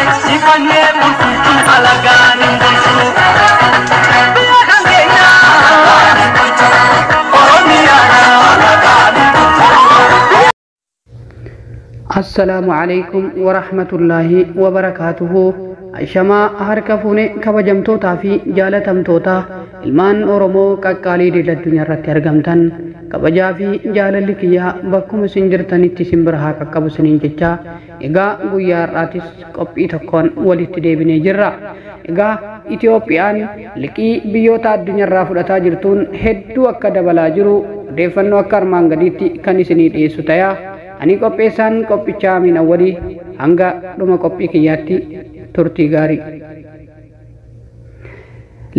Ifanye bulfutu alagani bulfu Biya kangenya Oromiyana alagani bulfu Assalamu alaikum wa rahmatullahi wa barakatuhu. Aishamaa harka fuune kabajamtootaa fi jaalatamtoota ilmaan Oromoo qaqqaalii idil addunyaa irratti argamtan kabajaa fi jaalalli kiyyaa bakkuma isin jirtanitti isin bira haa qaqqabu isiniin jecha egaa guyyaa har'aatis qophii tokkoon walitti deebinee jirra. Egaa Itoophiyaan liqii biyyoota addunyaa irraa fudhataa jirtuun hedduu akka dabalaa jiru odeeffannoo akka armaan gadiitti kan isinii dhiyeessu ta'a. Ani qopheessaan qophichaa Amiin Awwalii hanga dhuma qophii kiyyaatti turtii gaarii.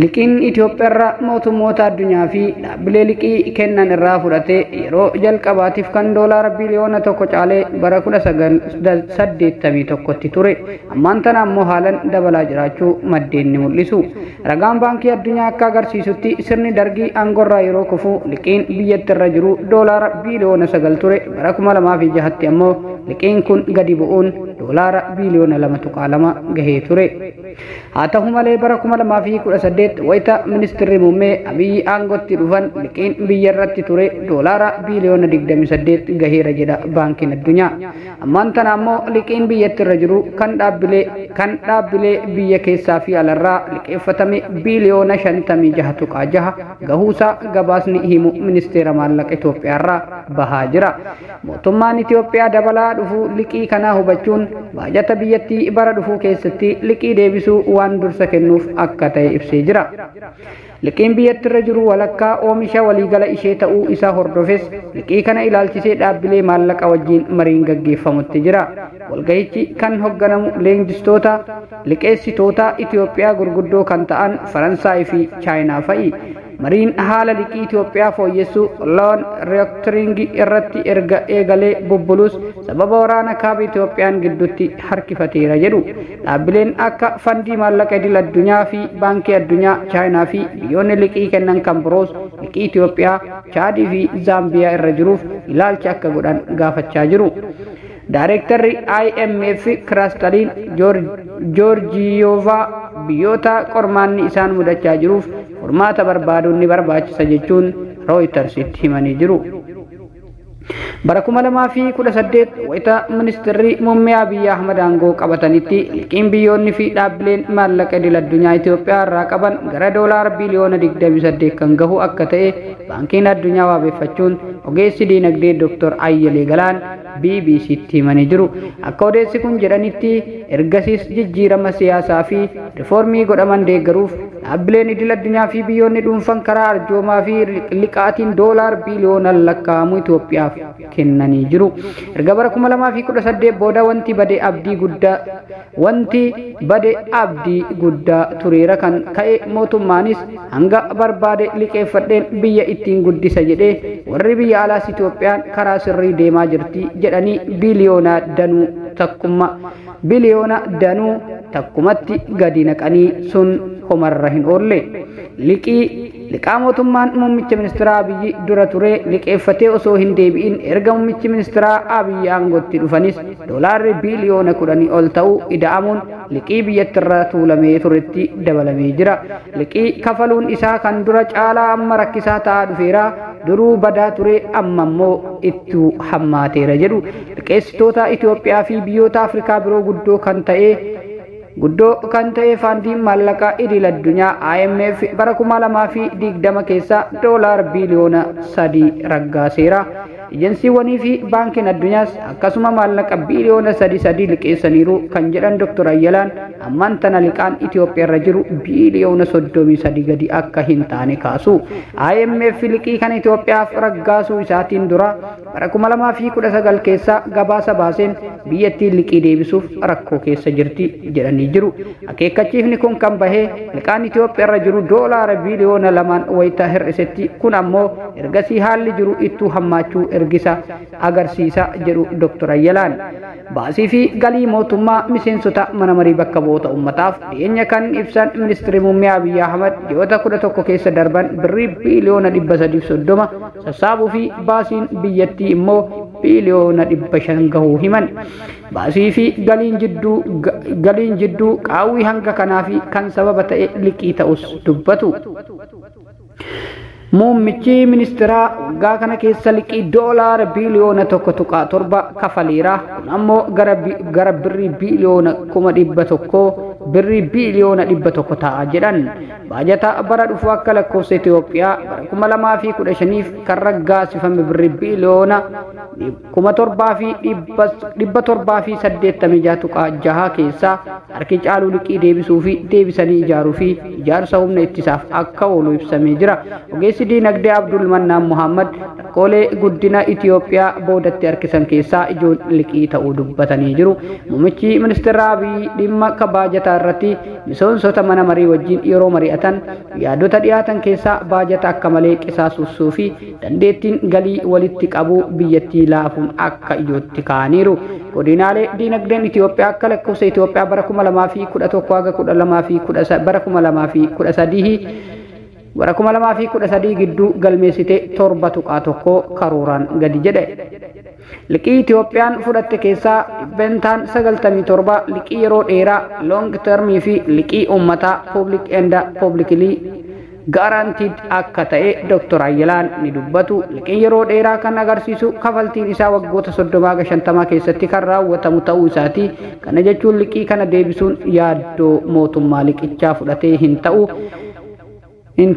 Liqiin Itoophiyaa irraa mootummoota addunyaa fi dhaabbilee liqii kennan irraa fudhatee yeroo jalqabaatiif kan doolaara biliyoona tokko caalee bara 1981tti ture. Ammaan tana ammoo haalan dabalaa jiraachuu maddeen ni mul'isu. Ragaan baankii addunyaa akka agarsiisutti sirni dargii aangorraa yeroo kufu liqiin biyyatti irra jiru doolaara biliyoona 9 ture. Bara 2006tti ammoo liqiin kun gadi bu'uun doolaara biliyoona 2.2 gahee ture. Haa ta'u malee bara 2018 wayita ministeerri muummee Abiyyi aangootti dhufan liqiin biyya irratti ture doolaara biliyoona 28 gaheera jedha baankiin addunyaa. Ammaan tana ammoo liqiin biyyatti irra jiru kan dhaabbilee biyya keessaa fi alarraa liqeeffatame biliyoona 56.6 gahuusaa gabaasni himu ministeera maallaqa Itoophiyaa irraa bahaa jira. Mootummaan Itoophiyaa dabalaa dhufu liqii kanaa hubachuun baajata biyyattii bara dhufuu keessatti liqii deebisuu waan dursa kennuuf akka ta'e ibsee jira. Liqiin biyyatti irra jiru walakkaa oomisha waliigala ishee ta'uu isaa hordofes liqii kana ilaalchisee dhaabbilee maallaqa wajjin mariin gaggeeffamutti jira. Walgahichi kan hogganamu leenjistoota liqeessitoota Itoophiyaa gurguddoo kan ta'an Faransaay fi Chaayinaa fa'i. Mariin haala liqii Itoophiyaa fooyyessuu loon reektiringi irratti erga eegalee bubbulus sababa waraana kaaba Itoophiyaan gidduutti harkifateera jedhu. Dhaabbileen akka fandii maallaqa idil addunyaa fi baankii addunyaa Chaayinaa fi biyyoonni liqii kennan kan biroos liqii Itoophiyaa, Chaadii fi Zaambiyaa irra jiruuf ilaalcha akka godhan gaafachaa jiru. Daareektarri IMF Kiristaliin Joorjiyoovaa biyyoota qormaanni isaan mudachaa jiruuf furmaata barbaaduun ni barbaachisa jechuun Rooyitersitti himanii jiru. Bara 2018 wayita ministeerri muummee Abiyyi Ahmad aangoo qabatanitti liqiin biyyoonni fi dhaabbileen maallaqa idil addunyaa Itoophiyaa irraa qaban gara doolaara biliyoona 28 kan gahu akka ta'e baankiin addunyaa waabeeffachuun ogeessi diinagdee Dr. Ayyalee Galaan BBCtti himanii jiru. Akka odeessi kun jedhanitti ergasiis jijjiirama siyaasaa fi rifoormii godhaman deeggaruuf dhaabbileen idil addunyaa fi biyyoonni dhuunfan karaa arjoomaa fi liqaatiin doolaara biliyoona lakkaa'amu Itoophiyaaf kennanii jiru. Erga bara 2018 booda wanti bade abdii guddaa tureera kan ka'e mootummaanis hanga barbaade liqeeffadheen biyya ittiin guddisa jedhee warri biyya alaas Itoophiyaan karaa sirrii deemaa jirti jedhanii biliyoona danuu takkumatti gadi naqanii sun homarra hin oolle. Liqaa mootummaan muummicha ministeeraa Abiyyi dura ture liqeeffatee osoo hin deebi'in erga muummichi ministeeraa Abiyyi aangootti dhufanis doolaarri biliyoona 10 ol ta'uu ida'amuun liqii biyyatti irra tuulamee turetti dabalamee jira. Liqii kafaluun isaa kan dura caalaa amma rakkisaa ta'aa dhufeera. Duruu badaa ture amma immoo ittuu hammaateera jedhu liqeessitoota Itoophiyaa fi biyyoota Afrikaa biroo guddoo kan ta'e faandiin maallaqa idil addunyaa IMF bara 2020 keessa doolaara biliyoona 3 raggaaseera. Ejensiiwwanii fi baankiin addunyaas akkasuma maallaqa biliyoona 3 liqeessaniiru kan jedhan Dr. Ayyalaan ammaan tana liqaan Itoophiyaa irra jiru biliyoona 33 gadi akka hin taane kaasu. IMF liqii kan Itoophiyaaf raggaasuu isaatiin dura bara 2019 keessa gabaasa baaseen biyyattiin liqii deebisuuf rakkoo keessa jirti jedhanii jiru. Akeekkachiifni kun kan bahee liqaan Itoophiyaa irra jiru doolaara biliyoona 2 wayita hir'isetti kun ammoo ergasii haalli jiru ittuu hammaachuu ergisa agarsiisa jedhu Dr. Ayyalaan. Baasii fi galii mootummaa miseensota mana marii bakka bu'oota ummataaf dhiyeenya kan ibsan ministeerri muummee Abiyyi Ahmad ji'oota 11 keessa darban birrii biliyoona 330 sassaabuu fi baasiin biyyattii immoo biiliyoona 500 gahuu himan. Baasii fi galiin jidduu qaawwii hanga kanaa fi kan sababa ta'e liqii ta'us dubbatu. Muummichi ministeeraa waggaa kana keessa liqii doolaara biiliyoona 1.7 kafaleera. Kun ammoo gara birrii biiliyoona 100 birrii biiliyoona 100 ta'a jedhan. Baajata bara dhufu akka lakkoofsa Itoophiyaa bara 2015 kan raggaasifame birrii biiliyoona 786.6 keessaa harki caalu liqii deebisuu fi deebisanii ijaaruu fi ijaarsa humna ittisaaf akka oolu ibsamee jira. Ogeessi diinagdee Abdul Mannaan Muhammad rakkoolee guddina Itoophiyaa boodatti harkisan keessaa ijoon liqii ta'uu dubbatanii jiru. Muummichi ministeeraa Abiy dhimma baajataa irratti miseensota mana marii wajjin yeroo mari'atan yaadota dhiyaatan keessaa baajata akka malee qisaasuusuu fi dandeettiin galii walitti qabu biyyattii laafuun akka ijootti kaa'aniiru. Godinaalee diinagdeen Itoophiyaa akka lakkoofsa Itoophiyaa bara 2011 haga 2013 bara 2013 gidduu galmeessite 7.1 karooraan gadi jedhe. Liqii Itoophiyaan fudhatte keessaa dhibbentaan 97 liqii yeroo dheeraa long termii fi liqii uummataa public and publicly guaranteed akka ta'e Dr. Ayyalaan ni dubbatu. Liqiin yeroo dheeraa kan agarsiisu kafaltiin isaa waggoota 30-50 keessatti kan raawwatamu ta'uu isaati. Kana jechuun liqii kana deebisuun yaaddoo mootummaa liqichaa fudhatee hin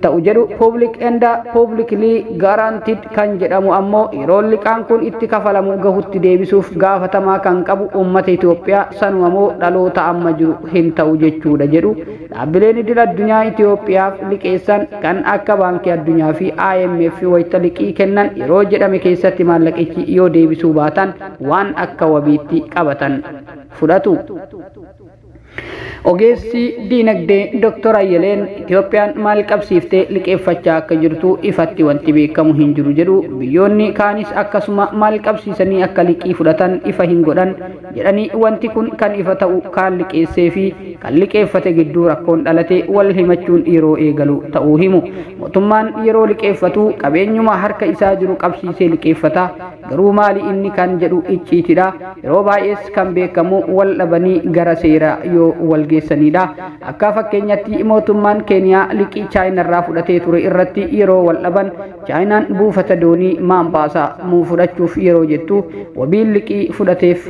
ta'u jedhu. Public and publicly guaranteed kan jedhamu ammoo yeroo liqaan kun itti kafalamu gahutti deebisuuf gaafatamaa kan qabu uummata Itoophiyaa sanumamoo dhaloota amma jiru hin ta'u jechuudha jedhu. Dhaabbileen idil addunyaa Itoophiyaaf liqeessan kan akka baankii addunyaa fi IMF wayita liqii kennan yeroo jedhame keessatti maallaqichi yoo deebisuu baatan waan akka wabiitti qabatan fudhatu. Ogeessi diinagdee Dr. Ayyaleen Itoophiyaan maal qabsiiftee liqeeffachaa akka jirtu ifatti wanti beekamu hin jiru jedhu. Biyyoonni kaanis akkasuma maal qabsiisanii akka liqii fudhatan ifa hin godhan jedhanii wanti kun kan ifa ta'u kaan liqeessee fi kan liqeeffate gidduu rakkoon dhalate wal himachuun yeroo eegalu ta'uu himu. Mootummaan yeroo liqeeffatu qabeenyuma harka isaa jiru qabsiisee liqeeffata. Garuu maali inni kan jedhu icciitidha. Yeroo baay'ees kan beekamu wal dhabanii gara seeraa yoo wal geessanidha. Akka fakkeenyatti mootummaan Keeniyaa liqii Chaayinarraa fudhatee ture irratti yeroo wal dhaban Chaayinaan buufata doonii Maambaasaa fudhachuuf yeroo jettu wabiin liqii fudhateef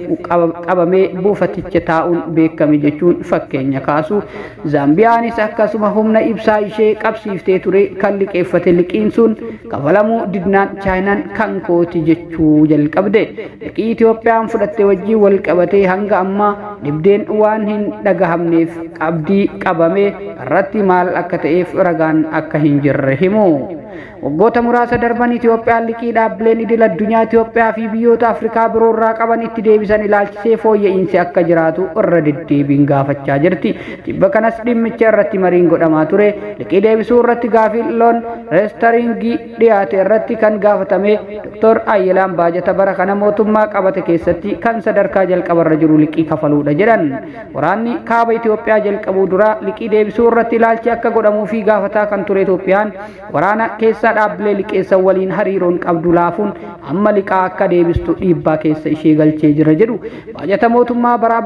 qabamee buufaticha taa'uun beekame jechuun fakkeenya kaasu. Zaambiyaanis akkasuma humna ibsaa ishee qabsiiftee ture kan liqeeffate liqiin sun kafalamuu didnaan Chaayinaan kan kooti jechuu jalqabde. Liqii Itoophiyaan fudhatte wajjin wal qabatee hanga ammaa dhibdeen waan hin dhagahamneef abdii qabame irratti maal akka ta'eef ragaan akka hin jirre himu. Waggoota muraasa darban Itoophiyaan liqii dhaabbileen idil addunyaa Itoophiyaa fi biyyoota Afrikaa biroo irraa qaban itti deebisan ilaalchisee fooyya'insi akka jiraatu irra deddeebiin gaafachaa jirti. Tibba kanas dhimmicha irratti mariin godhamaa ture. Liqii deebisuu irratti gaafiin loon reestaringii dhiyaate irratti kan gaafatame Dr. Ayyalaan baajata bara kana mootummaa qabate keessatti kan sadarkaa jalqabarra jiru liqii kafaluudha jedhan. Waraanni kaaba Itoophiyaa jalqabuu dura liqii deebisuu irratti ilaalchi akka godhamuu fi gaafataa kan ture Itoophiyaan waraana keessa dhaabbilee liqeessan waliin hariiroon qabdu laafuun amma liqaa akka deebistu dhiibbaa keessa ishee galchee jira jedhu. Baajata mootummaa bara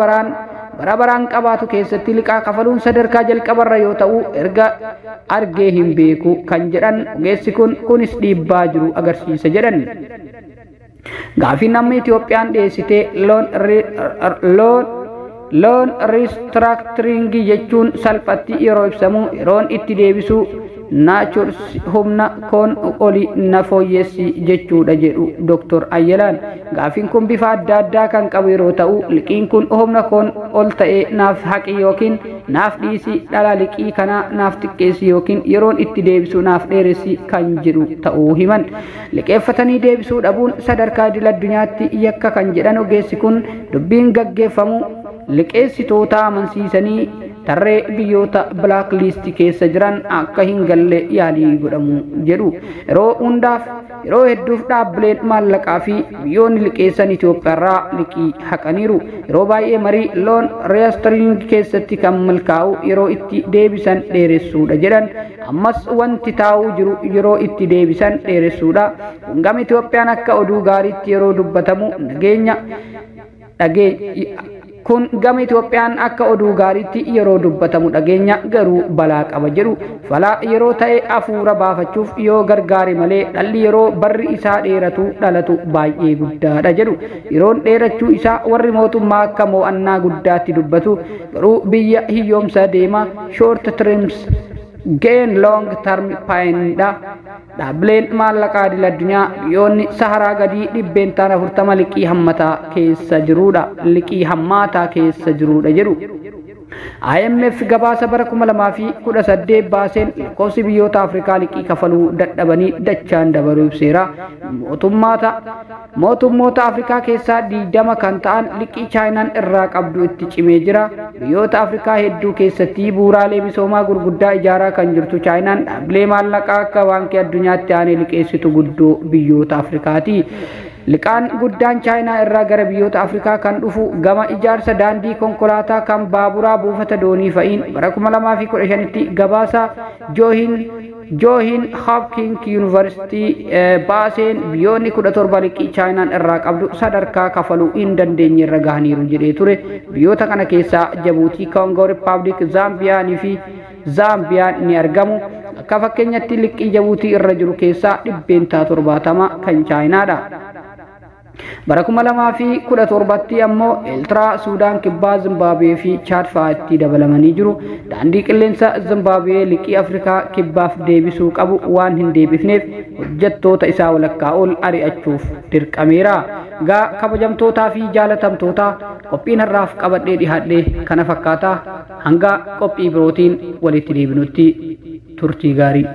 baraan qabaatu keessatti liqaa kafaluun sadarkaa jalqabarra yoo ta'u erga argee hin beeku kan jedhan ogeessi kunis dhiibbaa jiru agarsiisa jedhan. Gaafiin amma Itoophiyaan dhiyeessite loon restructuring jechuun salphatti yeroo ibsamu yeroon itti deebisuu naachurs humna koon oli na fooyyessi jechuudha jedhu Dr. Ayyalaan. Gaafiin kun bifa adda addaa kan qabu yeroo ta'u liqiin kun humna koon ol ta'ee naaf haqi yookiin naaf dhiisi dhala liqii kanaa naaf xiqqeessi yookiin yeroon itti deebisuu naaf dheeressi kan jedhu ta'uu himan. Liqeeffatanii deebisuu dhabuun sadarkaa idil addunyaatti yakka kan jedhan ogeessi kun dubbiin gaggeeffamu liqeessitoota amansiisanii tarree biyyoota black list keessa jiran akka hin galle yaalii godhamu jedhu. Yeroo hedduuf dhaabbileen maallaqaa fi biyyoonni liqeessan Itoophiyaarraa liqii haqaniiru. Yeroo baay'ee marii loon reestariing keessatti kan milkaa'u yeroo itti deebisan dheeressuudha jedhan. Ammas wanti taa'uu jiru yeroo itti deebisan dheeressuudha. Gama Itoophiyaan akka oduu gaariitti yeroo dubbatamu kun gama Itoophiyaan akka oduu gaariitti yeroo dubbatamu dhageenya garuu balaa qaba jedhu. Falaa yeroo ta'e afuura baafachuuf yoo gargaare malee dhalli yeroo barri isaa dhalatu baay'ee guddaadha jedhu. Yeroon dheerachuu isaa warri mootummaa akka mo'annaa guddaatti dubbatu garuu biyya hiyyoomsa deema short terms gain long term pain dha. Dhaabbileen maallaqaa idil addunyaa biyyoonni saharaa gadii dhibbeentaan 40 liqii hammaataa keessa jiruudha jedhu. IMF gabaasa bara 2018 baaseen lakkoofsi biyyoota Afrikaa liqii kafaluu dadhabanii dachaan dabaluu ibseera. Mootummoota Afrikaa keessaa 20 kan ta'an liqii Chaayinaan irraa qabdu itti cimee jira. Biyyoota Afrikaa hedduu keessatti bu'uuraalee misoomaa gurguddaa ijaaraa kan jirtu Chaayinaan dhaabbilee maallaqaa akka baankii addunyaatti aanee liqeessitu guddoo biyyoota Afrikaati. Liqaan guddaan Chaayinaa irraa gara biyyoota Afrikaa kan dhufu gama ijaarsa daandii konkolaataa kan baaburaa buufata doonii fa'iin bara 2015tti gabaasa John Hopkins University baaseen biyyoonni 17 liqii Chaayinaan irraa qabdu sadarkaa kafaluu hin dandeenye irra gahaniiru jedhee ture. Biyyoota kana keessaa Jabuutii, Congo Republic, Zaambiyaan ni argamu. Akka fakkeenyatti liqii Jabuutii irra jiru keessaa 70% kan Chaayinaadha. Bara 2017tti ammoo Eertiraa, Suudaan Kibbaa, Zimbaabuwee fi Chaad fa'aatti dabalamanii jiru. Daandii qilleensa Zimbaabuwee liqii Afrikaa Kibbaaf deebisuu qabu waan hin deebifneef hojjettoota isaa walakkaa ol ari'achuuf dirqameera. Gaa kabajamtootaa fi jaalatamtoota qophiin har'aaf qabadhee dhihaadhee kana fakkaata. Hanga qophii birootiin walitti deebinutti turtii gaarii.